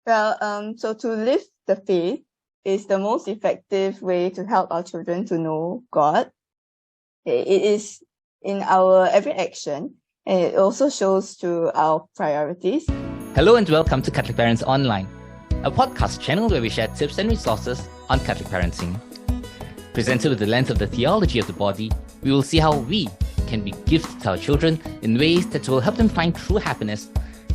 So to live the faith is the most effective way to help our children to know God. It is in our every action, and it also shows through our priorities. Hello and welcome to Catholic Parents Online, a podcast channel where we share tips and resources on Catholic parenting. Presented with the lens of the theology of the body, we will see how we can be gifts to our children in ways that will help them find true happiness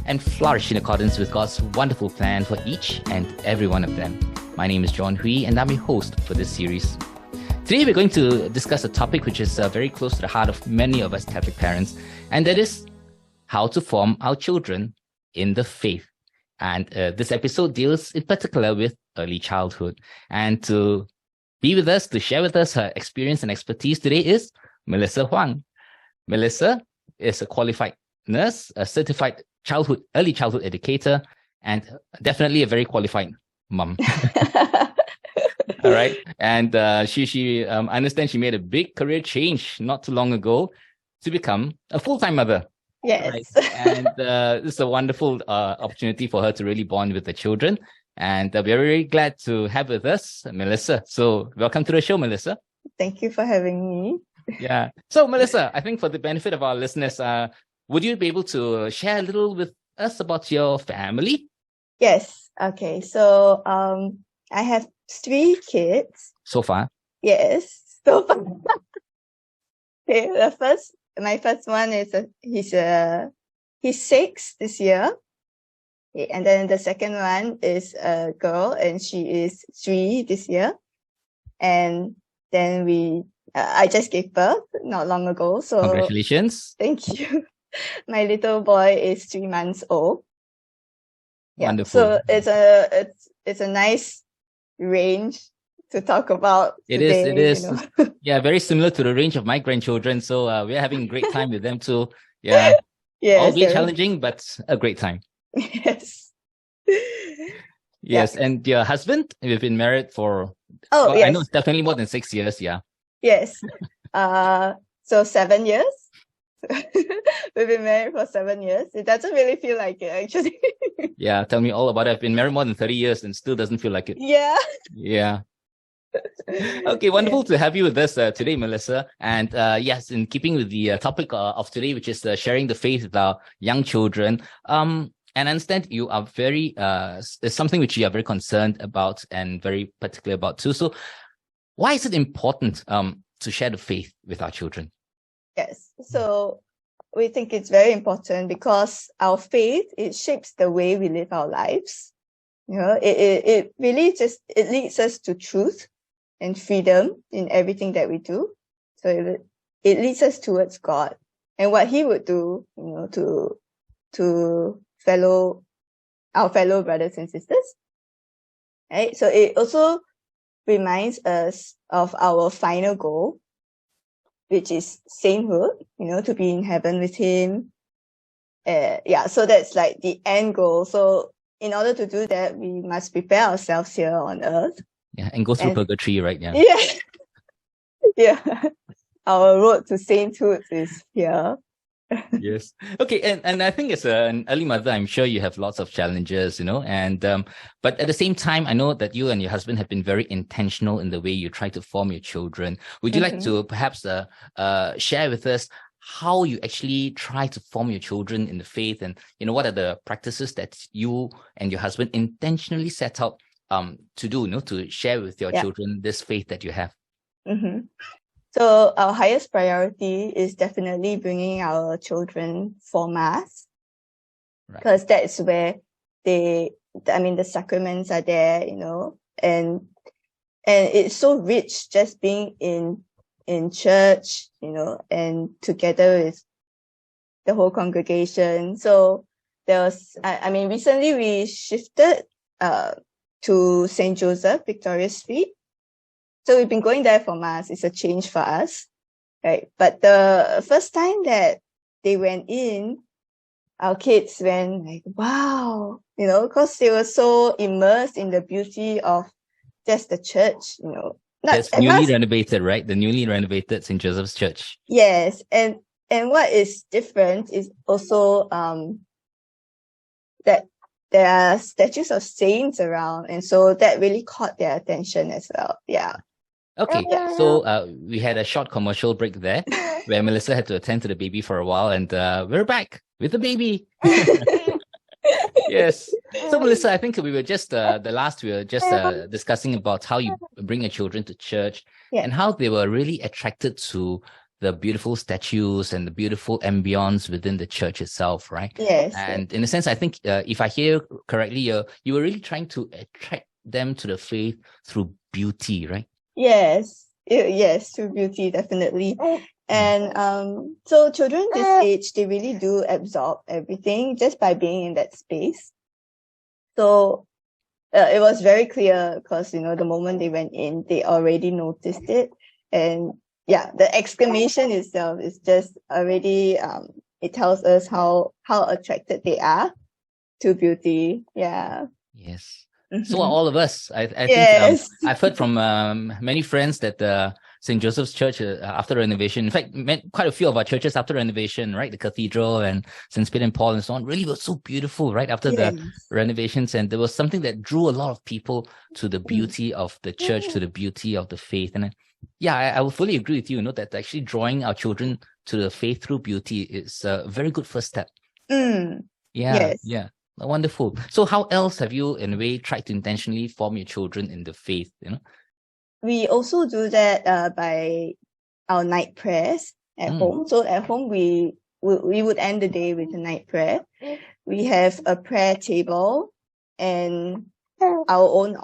and flourish in accordance with God's wonderful plan for each and every one of them. My name is John Hui and I'm your host for this series. Today we're going to discuss a topic which is very close to the heart of many of us Catholic parents, and that is how to form our children in the faith. And this episode deals in particular with early childhood. And to be with us, to share with us her experience and expertise today is Melissa Huang. Melissa is a qualified nurse, a certified early childhood educator, and definitely a very qualified mum. All right. And she I understand she made a big career change not too long ago to become a full-time mother. Yes. Right? And this is a wonderful opportunity for her to really bond with the children. And we're very glad to have with us Melissa. So welcome to the show, Melissa. Thank you for having me. Yeah. So Melissa, I think for the benefit of our listeners, would you be able to share a little with us about your family? Yes. Okay. So I have 3 kids. So far? Yes. So far. Okay. My first one is he's 6 this year. Okay, and then the second one is a girl and she is 3 this year. And then I just gave birth not long ago. So congratulations. Thank you. My little boy is 3 months old. Yeah. Wonderful. So it's a nice range to talk about today. It is. You know? Yeah, very similar to the range of my grandchildren. So we're having a great time with them too. Yeah. Yes, albeit challenging, but a great time. Yes. Yes. Yeah. And your husband, you've been married for, yes. I know it's definitely more than 6 years. Yeah. Yes. So 7 years. We've been married for 7 years. It doesn't really feel like it, actually. Yeah. Tell me all about it. I've been married more than 30 years and still doesn't feel like it. Yeah. Yeah. Okay, wonderful to have you with us today, Melissa. And yes, in keeping with the topic of today, which is sharing the faith with our young children. And I understand you are it's something which you are very concerned about and very particular about too. So why is it important to share the faith with our children? Yes. So we think it's very important because our faith, it shapes the way we live our lives. You know, it really it leads us to truth and freedom in everything that we do. So it leads us towards God and what He would do, you know, to our fellow brothers and sisters. Right? So it also reminds us of our final goal, which is sainthood, you know, to be in heaven with Him. So that's like the end goal. So in order to do that, we must prepare ourselves here on earth. Yeah, and go through purgatory, right? Yeah. Yeah. Yeah. Our road to sainthood is here. Yes. Okay. And I think as an early mother, I'm sure you have lots of challenges, you know, and, but at the same time, I know that you and your husband have been very intentional in the way you try to form your children. Would you like to perhaps, share with us how you actually try to form your children in the faith and, you know, what are the practices that you and your husband intentionally set out, to do, you know, to share with your children this faith that you have? Mm-hmm. So our highest priority is definitely bringing our children for Mass, because that's where the sacraments are there, you know, and it's so rich just being in church, you know, and together with the whole congregation. So recently we shifted to St. Joseph, Victoria Street. So we've been going there for Mass. It's a change for us, right? But the first time that they went in, our kids went like, wow, you know, because they were so immersed in the beauty of just the church, you know. That's newly renovated, right? The newly renovated St. Joseph's Church. Yes. And what is different is also that there are statues of saints around, and so that really caught their attention as well. Yeah. Okay, so we had a short commercial break there where Melissa had to attend to the baby for a while, and we're back with the baby. Yes. So Melissa, I think we were just discussing about how you bring your children to church and how they were really attracted to the beautiful statues and the beautiful ambience within the church itself, right? Yes. And in a sense, I think if I hear correctly, you were really trying to attract them to the faith through beauty, right? Yes, through beauty, definitely. And so children this age, they really do absorb everything just by being in that space. So it was very clear because, the moment they went in, they already noticed it. And yeah, the exclamation itself is just already, it tells us how attracted they are to beauty. Yeah. Yes. So are all of us. I Yes. think I've heard from many friends that St. Joseph's Church after renovation, in fact, quite a few of our churches after renovation, right? The cathedral and St. Peter and Paul and so on, really was so beautiful, right? After the renovations. And there was something that drew a lot of people to the beauty of the church, to the beauty of the faith. And I will fully agree with you, that actually drawing our children to the faith through beauty is a very good first step. Yes. Yeah. Wonderful. So how else have you, in a way, tried to intentionally form your children in the faith, We also do that by our night prayers at home. So at home, we would end the day with a night prayer. We have a prayer table and our own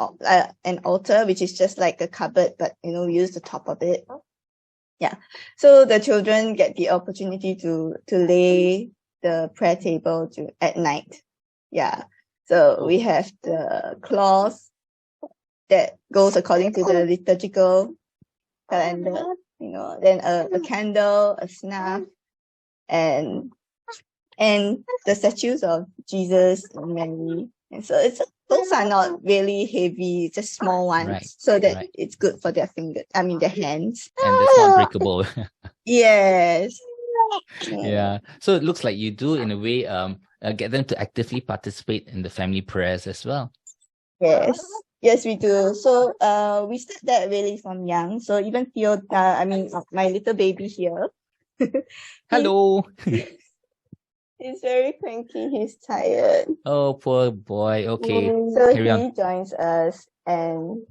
an altar, which is just like a cupboard, but we use the top of it. Yeah. So the children get the opportunity to lay the prayer table at night. Yeah. So we have the cloth that goes according to the liturgical calendar, then a candle, a snuff, and the statues of Jesus and Mary. And so those are not really heavy, just small ones, so that it's good for their their hands. And it's not breakable. Yes. Yeah. So it looks like you do, in a way, get them to actively participate in the family prayers as well. Yes, we do. So we start that really from young. So even Theo, my little baby here. Hello. He's very cranky. He's tired. Oh, poor boy. Okay. So he joins us and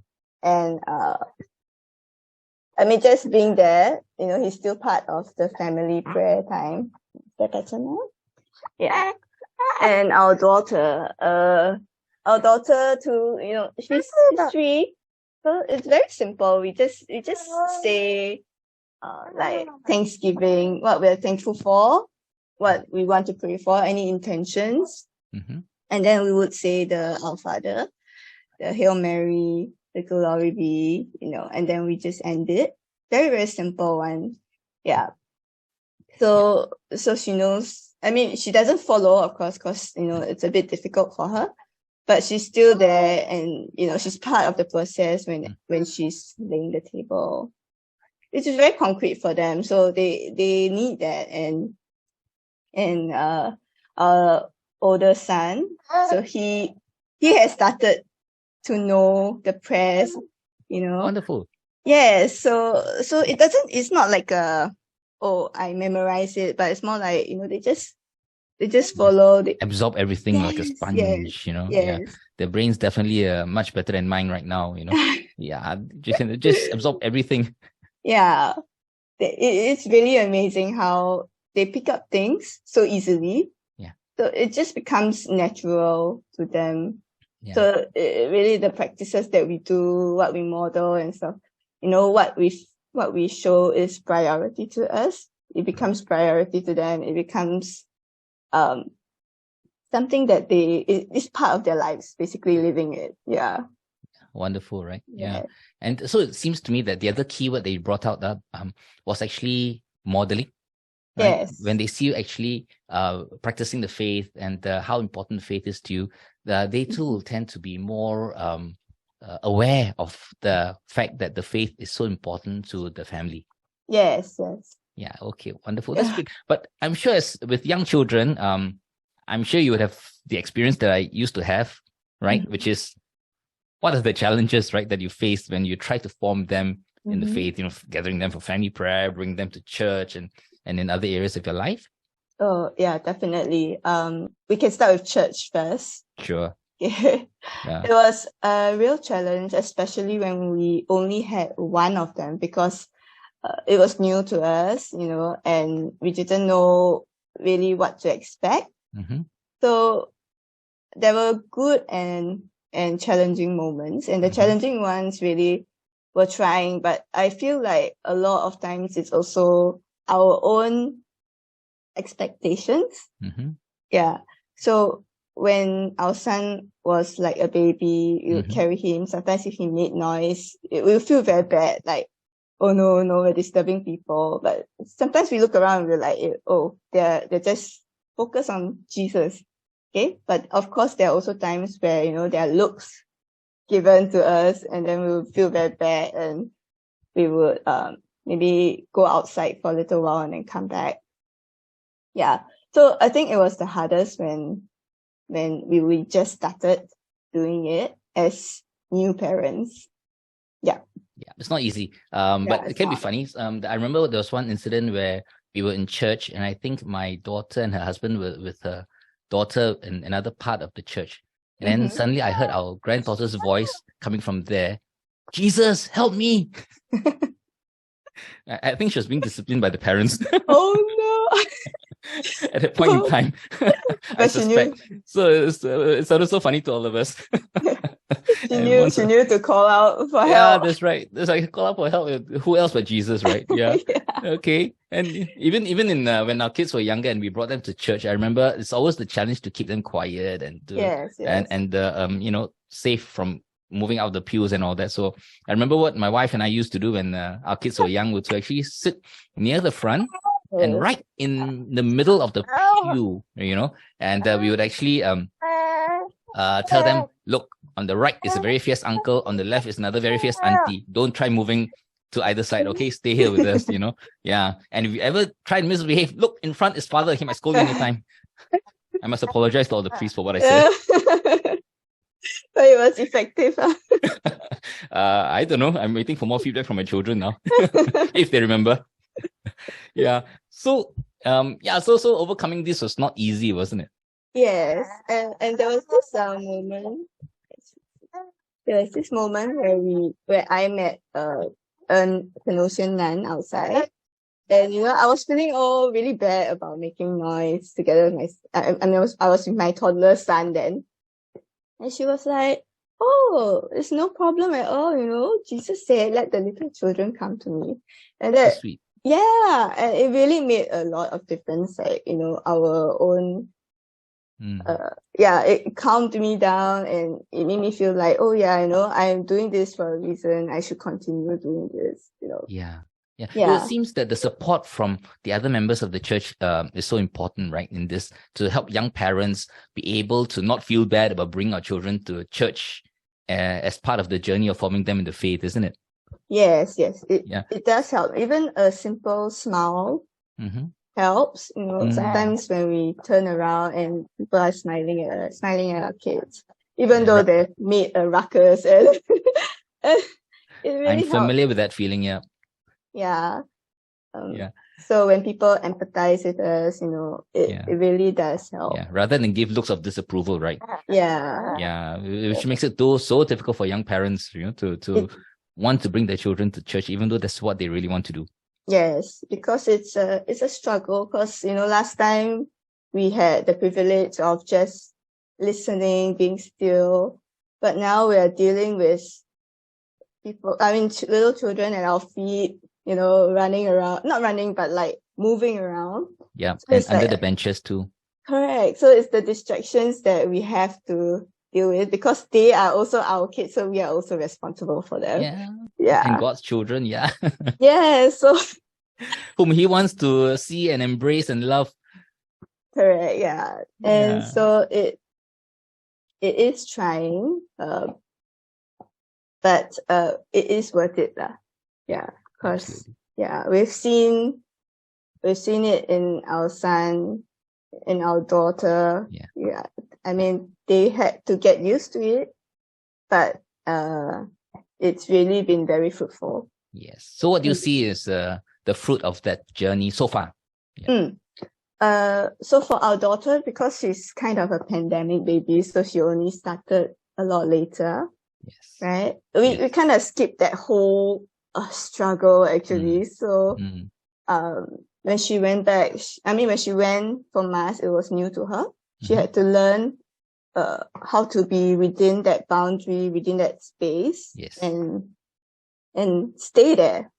just being there, he's still part of the family prayer time. Is that better now? Yeah. And our daughter too, she's 3. So it's very simple. We just say like Thanksgiving, what we're thankful for, what we want to pray for, any intentions. And then we would say the Our Father, the Hail Mary, the Glory Be, and then we just end it. Very, very simple one. Yeah. So she knows. She doesn't follow, of course, because, it's a bit difficult for her, but she's still there and, she's part of the process when she's laying the table. It is very concrete for them. So they need that. And our older son, so he has started to know the prayers, Wonderful. Yes. So it's not like I memorize it, but it's more like, they just follow. They absorb everything like a sponge, Yeah. Their brain's definitely much better than mine right now, Yeah. Just absorb everything. Yeah. It's really amazing how they pick up things so easily. Yeah. So it just becomes natural to them. Yeah. So really the practices that we do, what we model and stuff, what we show is priority to us. It becomes priority to them. It becomes something that it's part of their lives, basically living it. Yeah. Wonderful, right? Yeah. And so it seems to me that the other keyword that you brought out was actually modeling. Right? Yes. When they see you actually practicing the faith and how important faith is to you, they too will tend to be more aware of the fact that the faith is so important to the family. Yes. Yeah. Okay. Wonderful. That's good. But I'm sure with young children, I'm sure you would have the experience that I used to have, right? Mm-hmm. Which is, what are the challenges, right, that you faced when you try to form them in the faith, gathering them for family prayer, bring them to church and in other areas of your life? Oh, yeah, definitely. We can start with church first. Sure. Yeah. Yeah. It was a real challenge, especially when we only had one of them, because it was new to us, and we didn't know really what to expect. Mm-hmm. So there were good and challenging moments, and the challenging ones really were trying, but I feel like a lot of times it's also our own expectations. Mm-hmm. Yeah. So when our son was like a baby, you would carry him. Sometimes if he made noise, it will feel very bad. Like, oh no, we're disturbing people. But sometimes we look around and we're like, oh, they're just focused on Jesus. Okay. But of course, there are also times where, there are looks given to us, and then we would feel very bad, and we would maybe go outside for a little while and then come back. Yeah. So I think it was the hardest when we just started doing it as new parents. Yeah. Yeah, it's not easy. But it can be funny. I remember there was one incident where we were in church, and I think my daughter and her husband were with her daughter in another part of the church. And then suddenly I heard our granddaughter's voice coming from there. Jesus, help me. I think she was being disciplined by the parents. Oh no. At that point in time, I suspect. So it sounded so funny to all of us. She knew to call out for help. Yeah, that's right. That's like, call out for help. Who else but Jesus, right? Yeah. Yeah. Okay. And even in when our kids were younger and we brought them to church, I remember it's always the challenge to keep them quiet and and safe from moving out of the pews and all that. So I remember what my wife and I used to do when our kids were young, to actually sit near the front and right in the middle of the pew, and we would actually tell them, look, on the right is a very fierce uncle, on the left is another very fierce auntie. Don't try moving to either side, okay? Stay here with us, Yeah. And if you ever try and misbehave, look, in front is father, he might scold you anytime. I must apologize to all the priests for what I said. So it was effective. I don't know. I'm waiting for more feedback from my children now, if they remember. Yeah. So so overcoming this was not easy, wasn't it? Yes. And there was this moment. There was this moment where I met an Canossian nun outside. And I was feeling really bad about making noise together with I was with my toddler son then. And she was like, oh, it's no problem at all, Jesus said, let the little children come to me. And that, so sweet. Yeah, and it really made a lot of difference, like, our own, it calmed me down, and it made me feel like, oh yeah, I'm doing this for a reason. I should continue doing this, Yeah. Well, it seems that the support from the other members of the church is so important, right, in this, to help young parents be able to not feel bad about bringing our children to church as part of the journey of forming them in the faith, isn't it? Yes. It does help. Even a simple smile helps. Sometimes when we turn around and people are smiling at our kids, even though they've made a ruckus, and it really I'm familiar helps. with that feeling. Yeah. Yeah. So when people empathize with us, it really does help. Yeah. Rather than give looks of disapproval, right? Yeah. Yeah. Which makes it so difficult for young parents, to want to bring their children to church, even though that's what they really want to do. Yes, because it's a struggle. Because last time we had the privilege of just listening, being still, but now we are dealing with people. I mean, little children at our feet. Running around, not running, but like moving around. Yeah, so and under the benches too. Correct. So it's the distractions that we have to deal with, because they are also our kids, so we are also responsible for them. Yeah. And God's children, yeah. Yeah, so whom He wants to see and embrace and love. Correct, yeah. And so it is trying, but it is worth it, yeah. Because we've seen it in our son and our daughter. Yeah. I mean, they had to get used to it, but it's really been very fruitful. Yes. So what do you see is the fruit of that journey so far? Yeah. So for our daughter, because she's kind of a pandemic baby, so she only started a lot later. Yes. Right? We kind of skipped that whole struggle actually. So when she went back, when she went for Mass, it was new to her. She had to learn how to be within that boundary, within that space, and stay there,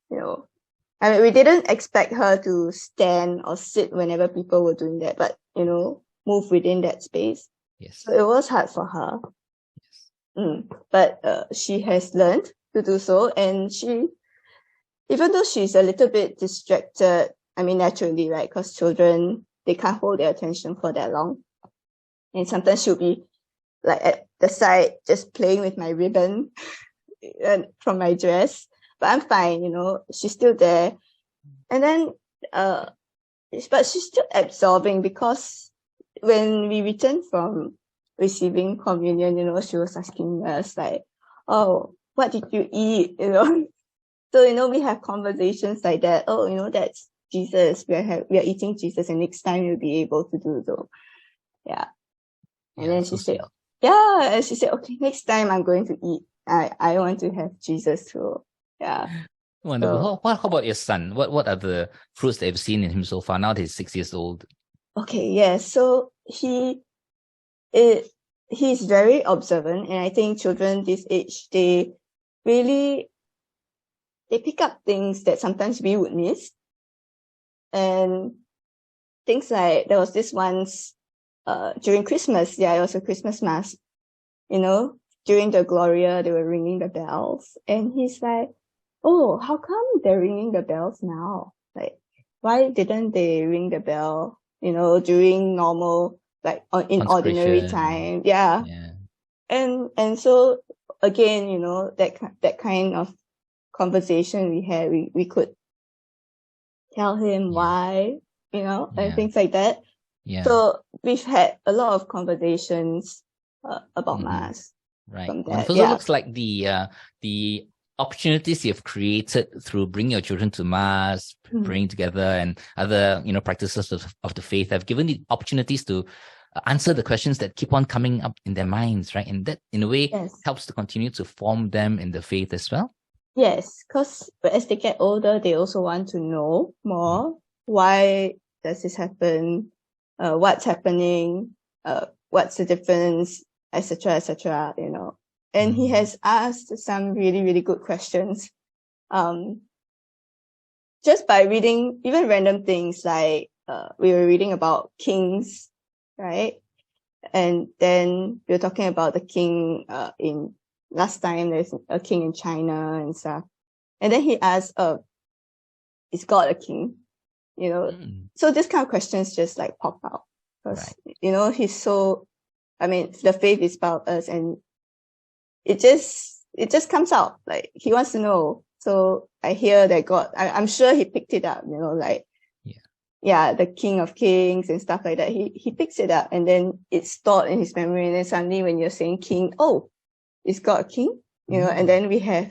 I mean, we didn't expect her to stand or sit whenever people were doing that, but, move within that space. Yes. So it was hard for her. Yes. But she has learned to do so. And even though she's a little bit distracted, I mean, naturally, right? Because children, they can't hold their attention for that long. And sometimes she'll be like at the side, just playing with my ribbon from my dress. But I'm fine, she's still there. And then, but she's still absorbing, because when we returned from receiving communion, she was asking us like, oh, what did you eat? So, we have conversations like that. Oh, that's Jesus. We are eating Jesus, and next time you'll be able to do so. Yeah. And then she said, and she said, okay, next time I'm going to eat. I want to have Jesus too. Yeah. Wonderful. So, how about your son? What are the fruits that you've seen in him so far? Now that he's 6 years old. Okay, yeah. So he's very observant, and I think children this age, they pick up things that sometimes we would miss. And things like, there was this once during Christmas, it was a Christmas Mass, during the Gloria, they were ringing the bells, and he's like, oh, how come they're ringing the bells now? Like, why didn't they ring the bell, during normal, like in ordinary time? Yeah. And so again, that kind of conversation we had, we could tell him why, and things like that. Yeah. So we've had a lot of conversations about Mass. Right. So it looks like the opportunities you've created through bringing your children to Mass, praying together, and other, practices of the faith have given the opportunities to answer the questions that keep on coming up in their minds, right? And that, in a way, helps to continue to form them in the faith as well. Yes, because as they get older, they also want to know more. Why does this happen? What's happening? What's the difference? Etc., etc., And he has asked some really, really good questions. Just by reading even random things, like we were reading about kings, right? And then we were talking about the king in last time there's a king in China and stuff. And then he asked, is God a king? So this kind of questions just like pop out. Because, he's so, the faith is about us, and it just comes out. Like, he wants to know. So I hear that God, I'm sure he picked it up, the King of Kings and stuff like that. He picks it up, and then it's stored in his memory. And then suddenly when you're saying king, oh, is God a king? And then we have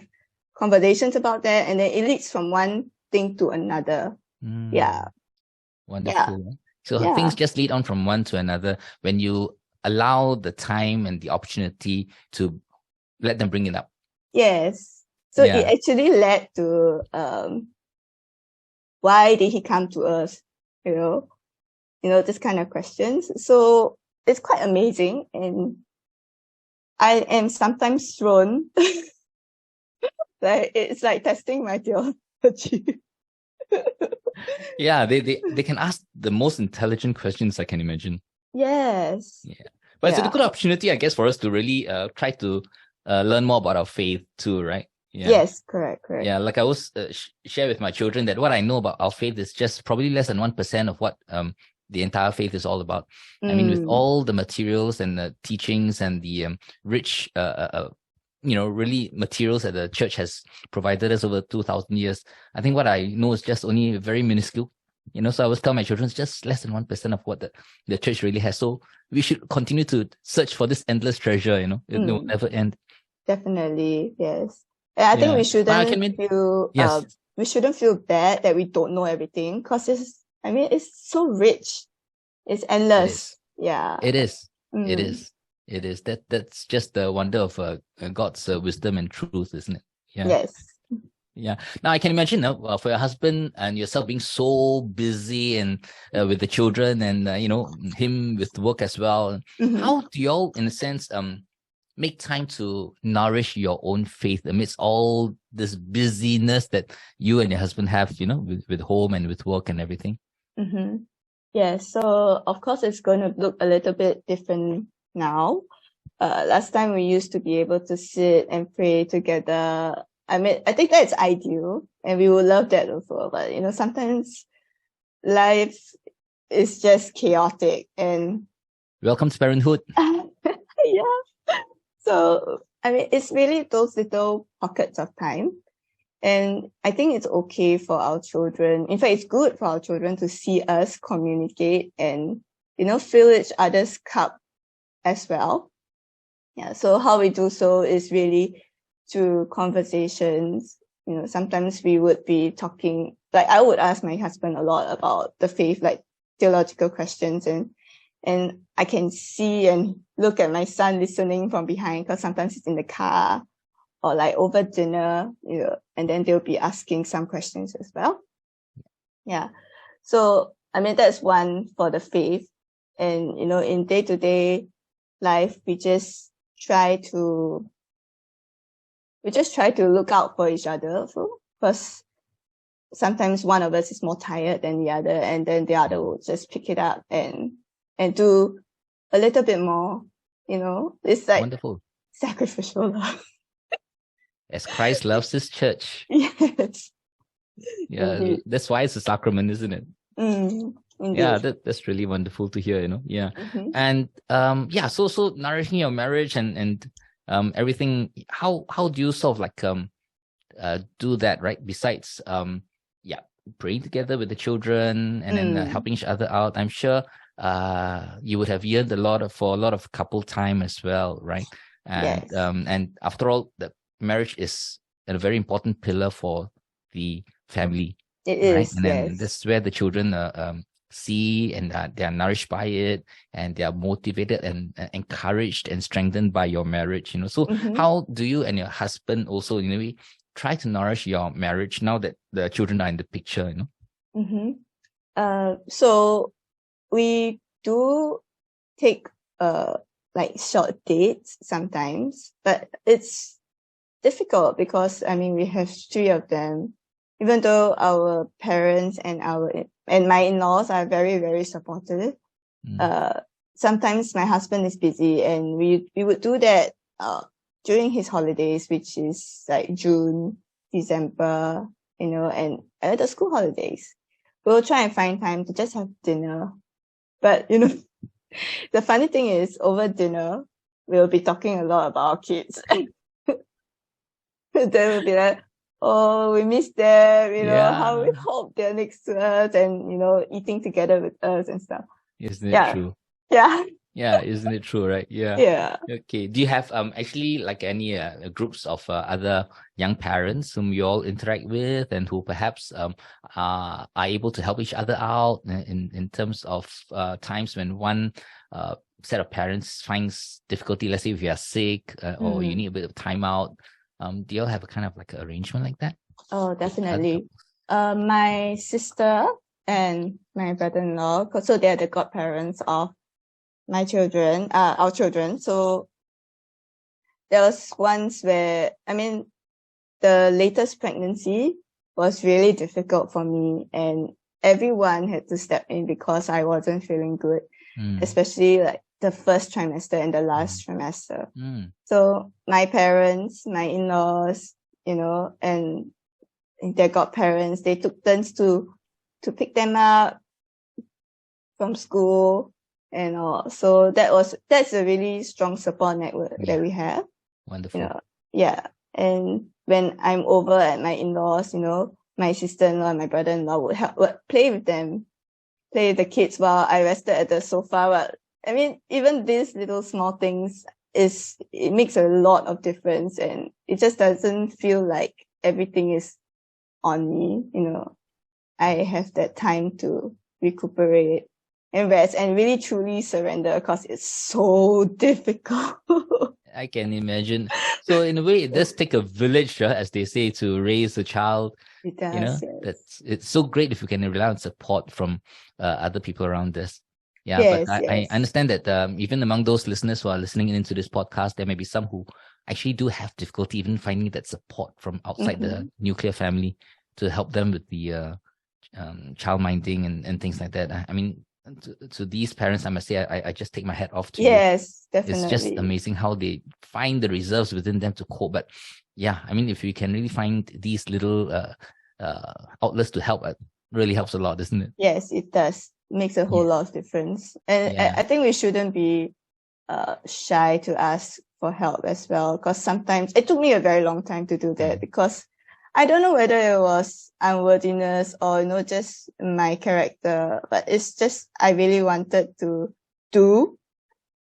conversations about that, and then it leads from one thing to another. Yeah. Wonderful. Yeah. So things just lead on from one to another when you allow the time and the opportunity to let them bring it up. Yes. So it actually led to why did he come to us? This kind of questions. So it's quite amazing, and I am sometimes thrown. Like, it's like testing my theology. They can ask the most intelligent questions I can imagine. Yes. Yeah. But it's a good opportunity, I guess, for us to really try to learn more about our faith too, right? Yeah. Yes, correct. Yeah, like I always share with my children that what I know about our faith is just probably less than 1% of what the entire faith is all about. I mean, with all the materials and the teachings and the rich, really materials that the church has provided us over 2,000 years, I think what I know is just only very minuscule. So I always tell my children, it's just less than 1% of what the church really has. So we should continue to search for this endless treasure, it will never end. Definitely, yes. And I think we shouldn't feel bad that we don't know everything, because it's so rich. It's endless. It is. That's just the wonder of God's wisdom and truth, isn't it? Yeah. Yes. Yeah. Now I can imagine for your husband and yourself being so busy and with the children and him with work as well. How do you all, in a sense, make time to nourish your own faith amidst all this busyness that you and your husband have, with home and with work and everything? Yeah. So of course it's going to look a little bit different now. Last time we used to be able to sit and pray together. I think that's ideal, and we would love that also. But sometimes life is just chaotic, and welcome to parenthood. Yeah. So it's really those little pockets of time, and I think it's okay for our children. In fact, it's good for our children to see us communicate and fill each other's cup as well. Yeah. So how we do so is really through conversations. Sometimes we would be talking, like I would ask my husband a lot about the faith, like theological questions, and I can see and look at my son listening from behind, because sometimes he's in the car or like over dinner, and then they'll be asking some questions as well. Yeah. So, that's one for the faith. And, in day-to-day life, we just try to look out for each other, because sometimes one of us is more tired than the other, and then the other will just pick it up and do a little bit more. It's like wonderful, sacrificial love. As Christ loves his church. Yes. Yeah, indeed. That's why it's a sacrament, isn't it? Yeah, that's really wonderful to hear, Yeah. And so nourishing your marriage and everything, how do you sort of do that, right? Besides praying together with the children and then helping each other out, I'm sure you would have yearned for a lot of couple time as well, right? And yes. And after all, the marriage is a very important pillar for the family. It is, and then this is where the children see and they are nourished by it, and they are motivated and encouraged and strengthened by your marriage. So how do you and your husband also try to nourish your marriage now that the children are in the picture? So we do take like short dates sometimes, but it's difficult because we have 3 of them. Even though our parents and my in-laws are very, very supportive, sometimes my husband is busy, and we would do that during his holidays, which is like June, December, and the school holidays. We'll try and find time to just have dinner. But the funny thing is, over dinner we'll be talking a lot about our kids. Then we'll be like, oh, we miss them, how we hope they're next to us, and, eating together with us and stuff. Isn't it true? Yeah. Yeah, isn't it true, right? Yeah. Yeah. Okay. Do you have actually like any groups of other young parents whom you all interact with, and who perhaps are able to help each other out in terms of times when one set of parents finds difficulty? Let's say if you are sick or you need a bit of time out. Do you all have a kind of like an arrangement like that? Oh, definitely. My sister and my brother-in-law, so they're the godparents of my children, our children. So there was once where, the latest pregnancy was really difficult for me, and everyone had to step in because I wasn't feeling good, especially like the first trimester and the last trimester. So my parents, my in-laws, and their godparents, they took turns to pick them up from school and all. So that's a really strong support network that we have. Wonderful. Yeah. And when I'm over at my in-laws, my sister-in-law and my brother-in-law would play with them, play with the kids while I rested at the sofa. But I mean, even these little small things it makes a lot of difference, and it just doesn't feel like everything is on me. I have that time to recuperate and rest and really truly surrender, because it's so difficult. I can imagine. So in a way, it does take a village, as they say, to raise a child. It does, yes. It's so great if you can rely on support from other people around us. Yeah, yes, but I understand that even among those listeners who are listening into this podcast, there may be some who actually do have difficulty even finding that support from outside the nuclear family to help them with the child minding and things like that. I mean, to these parents, I must say, I just take my hat off to you. Yes, definitely. It's just amazing how they find the reserves within them to cope. But yeah, I mean, if we can really find these little outlets to help, it really helps a lot, doesn't it? Yes, it does. It makes a whole lot of difference. And I think we shouldn't be shy to ask for help as well, because sometimes it took me a very long time to do that, because I don't know whether it was unworthiness or, just my character, but it's just, I really wanted to do,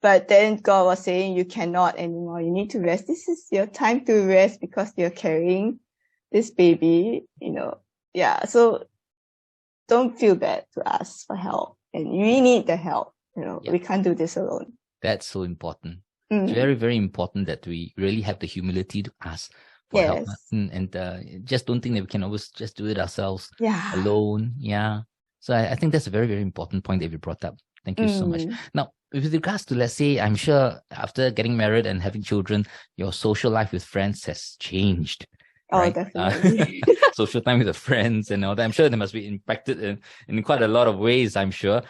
but then God was saying, you cannot anymore. You need to rest. This is your time to rest because you're carrying this baby, Yeah. So don't feel bad to ask for help, and you need the help. We can't do this alone. That's so important. It's very, very important that we really have the humility to ask for help, and just don't think that we can always just do it ourselves alone. Yeah. So I think that's a very, very important point that you brought up. Thank you so much. Now, with regards to, let's say, I'm sure after getting married and having children, your social life with friends has changed. Right? Definitely. Social time with the friends and all that. I'm sure they must be impacted in quite a lot of ways, I'm sure.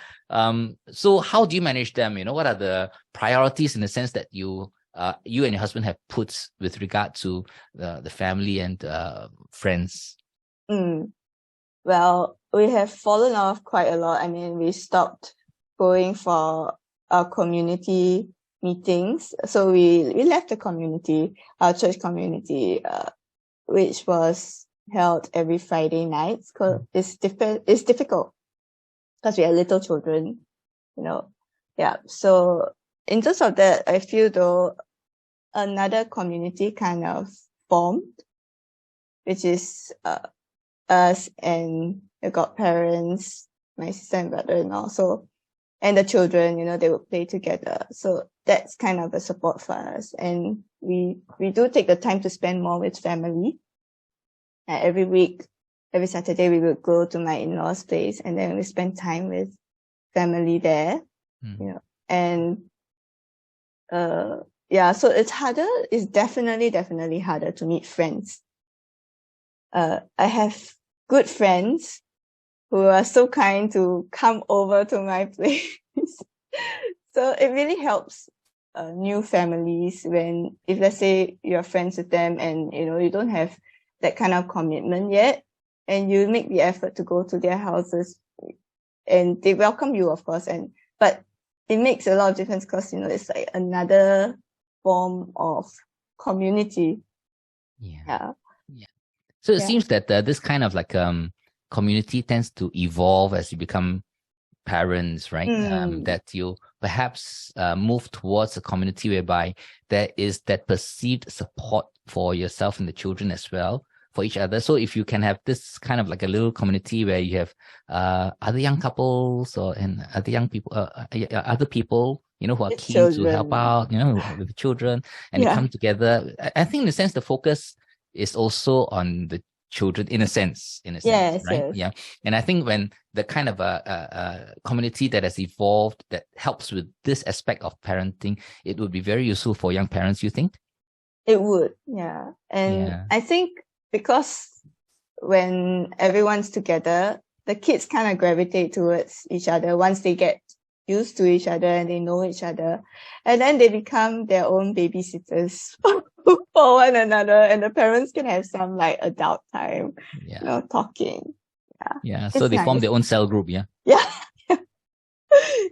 So how do you manage them? What are the priorities in the sense that you and your husband have put with regard to the family and friends? Well, we have fallen off quite a lot. I mean, we stopped going for our community meetings. So we left the community, our church community, which was held every Friday nights, because it's difficult because we are little children, Yeah. So in terms of that, I feel though another community kind of formed, which is us and the godparents, my sister and brother-in-law. So, and the children, they would play together. So that's kind of a support for us. And we do take the time to spend more with family. Every week, every Saturday, we would go to my in-laws' place, and then we spend time with family there. And so it's harder. It's definitely harder to meet friends. I have good friends who are so kind to come over to my place. So it really helps new families if let's say you're friends with them and, you don't have that kind of commitment yet, and you make the effort to go to their houses, and they welcome you, of course, but it makes a lot of difference because, it's like another form of community. Yeah. So it seems that this kind of like community tends to evolve as you become parents, right? That you perhaps move towards a community whereby there is that perceived support for yourself and the children as well, for each other. So if you can have this kind of like a little community where you have other young couples and other young people, other people, who are keen to help out, with the children, and they come together. I think in a sense, the focus is also on the children in a sense, yes, right? Yes. Yeah. And I think when the kind of a community that has evolved that helps with this aspect of parenting, it would be very useful for young parents, you think? It would, yeah. And I think because when everyone's together, the kids kind of gravitate towards each other once they get used to each other and they know each other. And then they become their own babysitters for one another, and the parents can have some like adult time, talking. Yeah. So they form their own cell group, Yeah.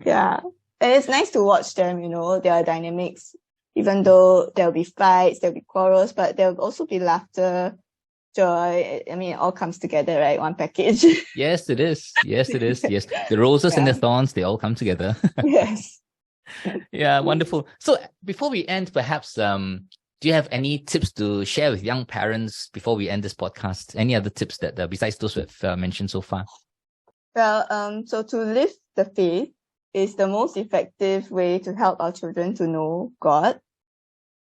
Yeah. And it's nice to watch them, their dynamics, even though there'll be fights, there'll be quarrels, but there'll also be laughter, joy. I mean, it all comes together, right? One package. Yes, it is. Yes, it is. Yes. The roses and the thorns, they all come together. Yes. Yeah, wonderful. So before we end, perhaps do you have any tips to share with young parents before we end this podcast? Any other tips that besides those we've mentioned so far? Well, so to live the faith is the most effective way to help our children to know God.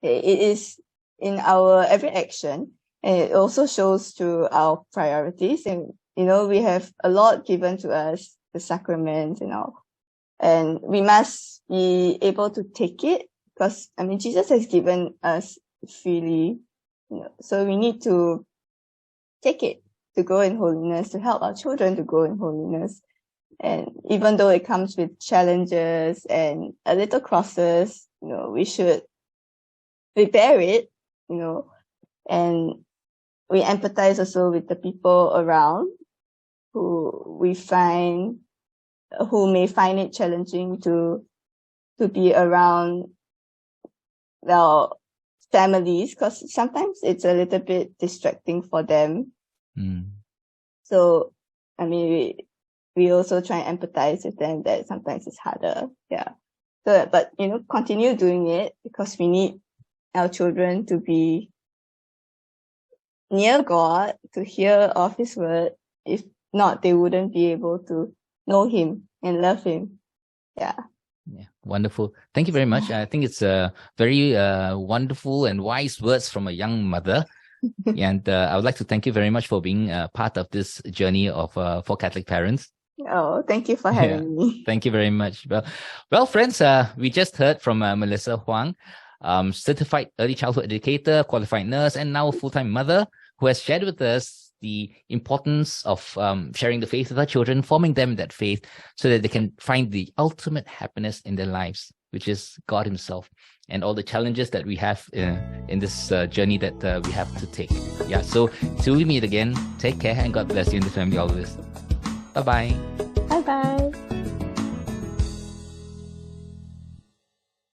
It is in our every action, and it also shows through our priorities. And, we have a lot given to us, the sacraments, and we must be able to take it because, Jesus has given us freely, so we need to take it to grow in holiness, to help our children to grow in holiness. And even though it comes with challenges and a little crosses, we should bear it, and we empathize also with the people around who may find it challenging to be around their families, because sometimes it's a little bit distracting for them. So, we also try and empathize with them that sometimes it's harder. Yeah. So, but, continue doing it because we need our children to be near God, to hear of His word. If not, they wouldn't be able to know Him and love Him. Yeah. Yeah, wonderful. Thank you very much. I think it's very wonderful and wise words from a young mother. And I would like to thank you very much for being part of this journey of for Catholic parents. Oh, thank you for having me. Thank you very much. Well, friends, we just heard from Melissa Huang, certified early childhood educator, qualified nurse, and now a full-time mother, who has shared with us the importance of sharing the faith with our children, forming them in that faith so that they can find the ultimate happiness in their lives, which is God Himself, and all the challenges that we have in this journey that we have to take. Yeah, so till we meet again, take care and God bless you and the family always. Bye-bye. Bye-bye.